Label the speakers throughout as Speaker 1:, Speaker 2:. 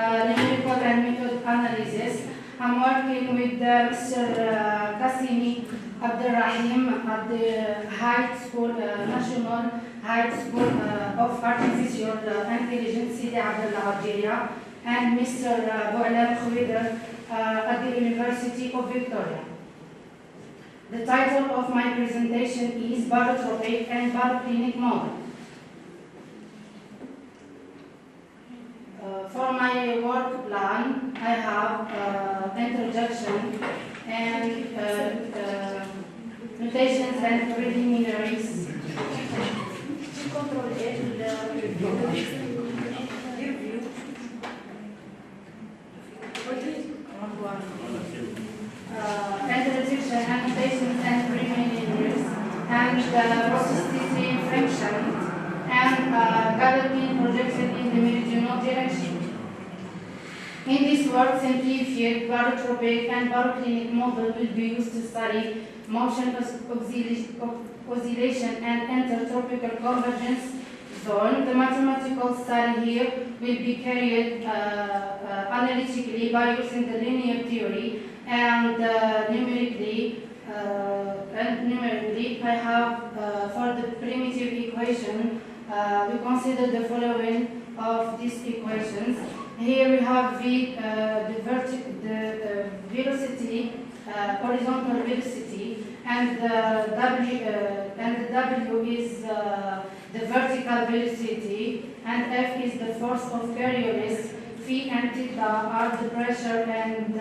Speaker 1: numerical and method analysis. I'm working with Mr. Qassimi Abdelrahim at the High School, National High School of Artificial Intelligence, Sidi Abdallah, Algeria, and Mr. Ahlem BOUCHERIKHA at the University of Victoria. The title of my presentation is Barotropic and baroclinic model. For my work plan, I have introduction and notations and preliminaries. Introduction, annotations and preliminaries, and processing functions, and galloping projection in the meridional direction. In this work, simplified barotropic and baroclinic model will be used to study motion oscillation and intertropical convergence zone. The mathematical study here will be carried analytically by using the linear theory and numerically. I have for the primitive equation, we consider the following of these equations. Here we have the velocity, horizontal velocity, and the W is the vertical velocity, and F is the force of Coriolis. Phi and theta are the pressure and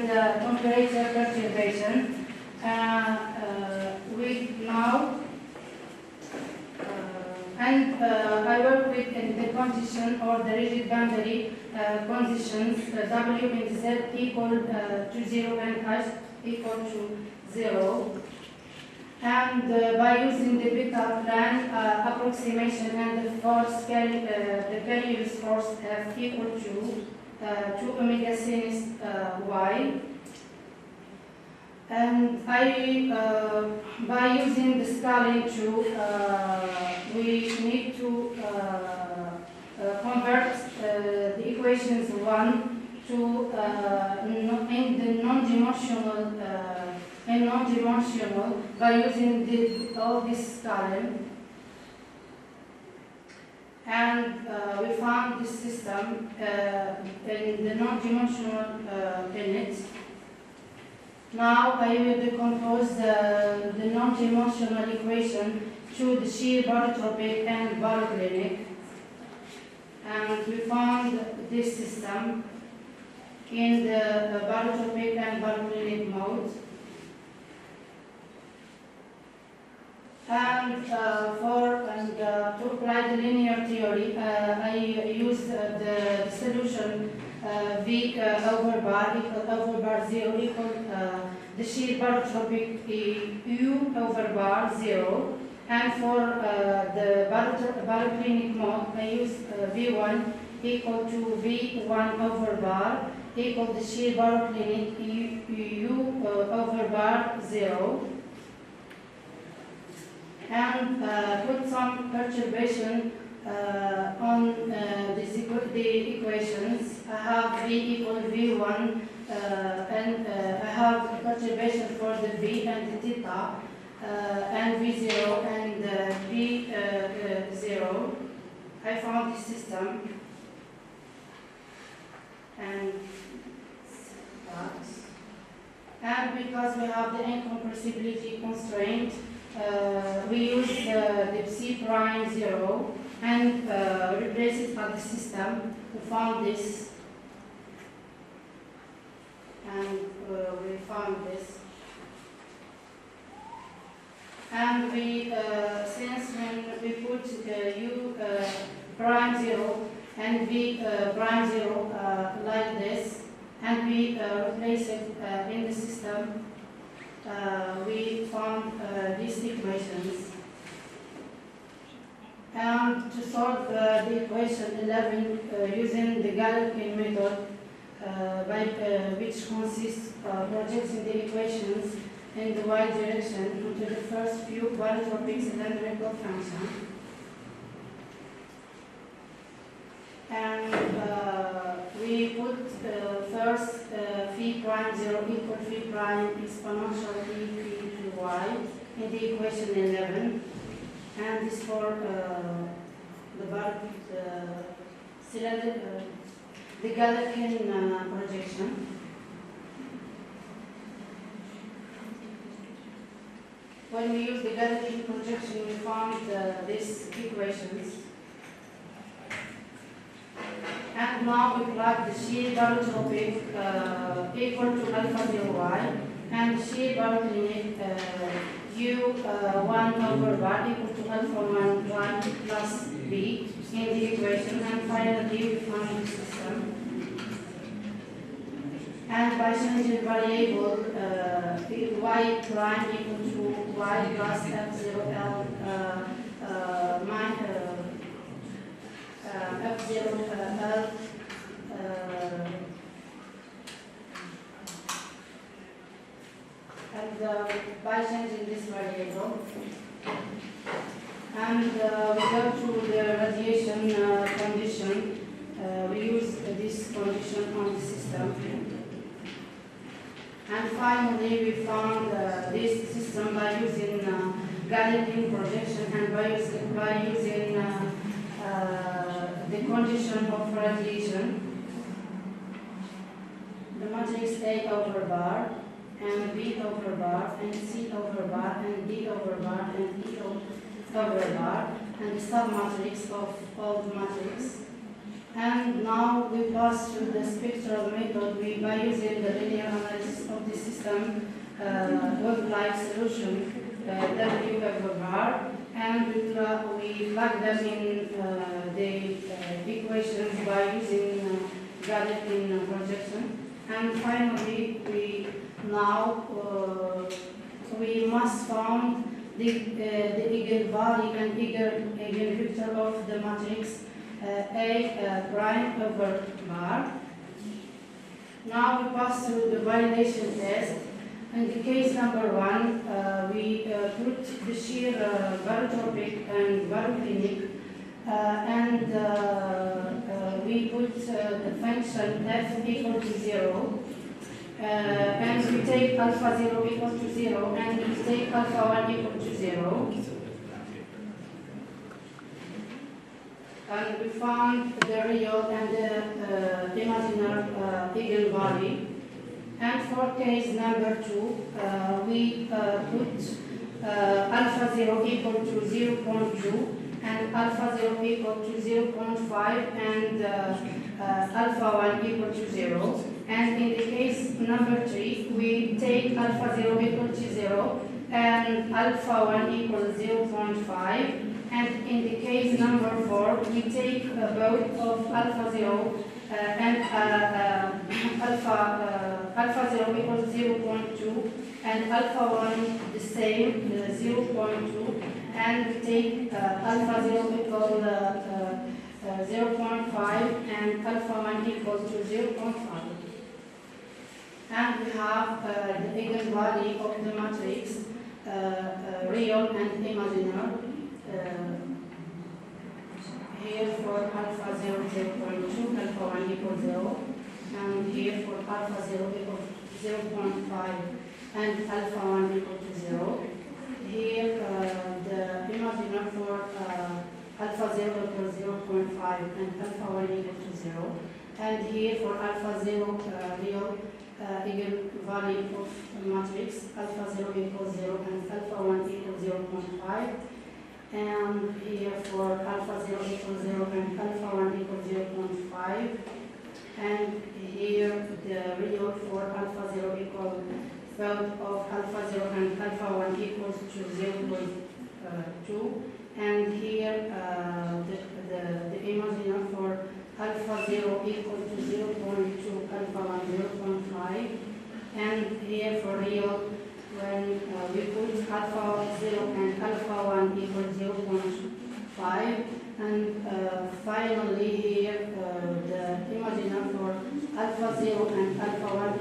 Speaker 1: temperature perturbation. I work with the condition or the rigid boundary conditions W in Z equal to 0 and H equal to 0. And by using the beta plan approximation and the force the Coriolis force F equal to 2 omega sinus Y. And by using the scaling tool, we need to convert the equations 1 to in the non-dimensional by using all this scaling. And we found this system in the non-dimensional unit. Now I will decompose the non-dimensional equation to the shear barotropic and baroclinic. And we found this system in the barotropic and baroclinic mode. And to apply the linear theory, I use the solution V over bar equal over bar 0 equal the shear barotropic U over bar 0. And for the baroclinic mode, I use V1 equal to V1 over bar equal the shear baroclinic U over bar 0. And put some perturbation on the equations. I have V equal V1 and I have perturbation for the V and the theta and V0 and V0. I found the system and because we have the incompressibility constraint, we use the psi prime 0 and replace it by the system. We found this, and we found this. And we, since when we put U prime 0 and V prime 0 like this, and we replace it in the system, we found these equations. And to solve the equation 11 using the Galoppin method, which consists of projecting the equations in the y direction into the first few barotropic cylindrical functions. prime 0 equal 3 prime exponential e p to y in the equation 11. And this for the Galerkin projection. When we use the Galerkin projection, we found these equations. And now we plug the shear barotropic equal to alpha 0 y and the shear baroclinic u1 over bar equal to alpha 1 y plus b in the equation. And finally we find the system. And by changing variable y prime equal to y plus f0 l f0 l and by changing this variable, and we go to the radiation condition. We use this condition on the system. And finally, we found this system by using Galerkin projection and by using the condition of radiation. The matrix A over bar, and B over bar, and C over bar, and D over bar, and E over bar, and the submatrix of all the matrix. And now we pass through the spectral method by using the linear analysis of the system wave-like solution W over bar, and we plug them in the equations by using Galerkin projection. And finally, we must find the eigenvalue and eigenvector of the matrix A prime over bar. Now we pass through the validation test. In the case number 1, we put the shear barotropic and baroclinic, and we put the function f equal to 0, and we take alpha 0 equal to 0, and we take alpha 1 equal to 0. And we found the real and the imaginary eigenvalue. And for case number 2, we put alpha 0 equal to 0.2, and alpha 0 equal to 0.5, and alpha 1 equal to 0. And in the case number 3, we take alpha 0 equal to 0, and alpha 1 equals 0.5. And in the case number 4, we take both of alpha 0 and alpha 0 equals 0.2, and alpha 1 the same, 0.2, and we take alpha 0 equals 0.5, and alpha 1 equals to 0.5. And we have the eigenvalue of the matrix, real and imaginary. Here for alpha 0, 0.2, alpha 1 equals 0, and here for alpha 0 equals 0.5, and alpha 1 equal to 0. Here the imaginary for alpha 0 equals 0.5, and alpha 1 equal to 0. And here for alpha 0 real eigenvalue of matrix, alpha 0 equals 0, and alpha 1 equals 0.5. And here for alpha 0 equals 0 and alpha 1 equals 0.5. And here the real for alpha 0 equals both of alpha 0 and alpha 1 equals to 0.2. And here the imaginary for alpha 0 equal to 0.2, alpha 1 0.5. And here for real, when we put alpha 0 and alpha 1 equals 0.5, and finally here the imaginary for alpha 0 and alpha 1